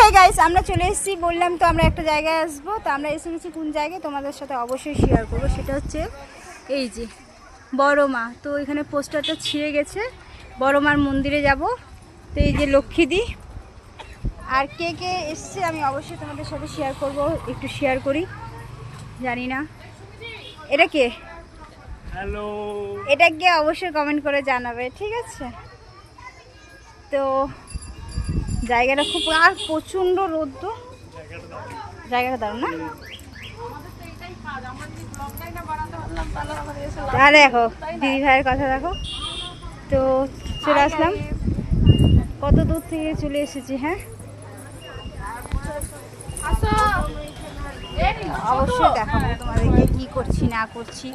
Hey guys, আমরা চলে এসেছি, বললাম তো আমরা একটা জায়গায় আসবো। তো আমরা এসে গেছি কোন জায়গায় তোমাদের সাথে অবশ্যই শেয়ার করবো। সেটা হচ্ছে এই যে বড় মা। তো এখানে পোস্টারটা ছিঁড়ে গেছে, বড় মার মন্দিরে যাব। তো এই যে লক্ষ্মীদি, আর কে কে এসছে আমি অবশ্যই তোমাদের সাথে শেয়ার করব। একটু শেয়ার করি, জানি না এটা কে। হ্যালো, এটা কে অবশ্যই কমেন্ট করে জানাবে, ঠিক আছে? তো জায়গাটা খুব, আর প্রচণ্ড রোদ্দু, জায়গাটা দারুণ না? আর দেখো দিদি ভাইয়ের কথা দেখো। তো চলে আসলাম, কত দূর থেকে চলে এসেছি। হ্যাঁ, অবশ্যই দেখাবো তোমাদেরকে কি করছি না করছি।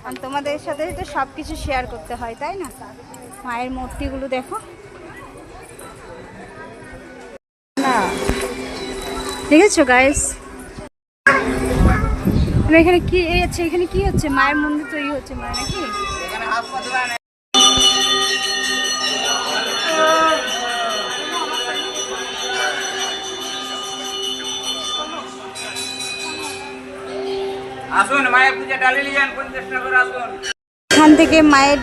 আর তোমাদের সাথে তো সব কিছু শেয়ার করতে হয়, তাই না? মায়ের মূর্তিগুলো দেখো না, দেখেছো গাইস? এখানে কি হচ্ছে? এখানে কি হচ্ছে? মায়ের মন্দির তৈরি হচ্ছে মনে হয় নাকি? আসুন মায়ের পূজা ডালি নিয়ে যান, 50 টাকা করে আসুন। এখান থেকে মায়ের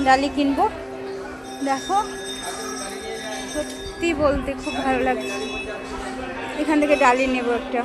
ডালি কিনবো। দেখো সত্যি বলতে খুব ভালো লাগছে, এখান থেকে ডালি নেবো একটা।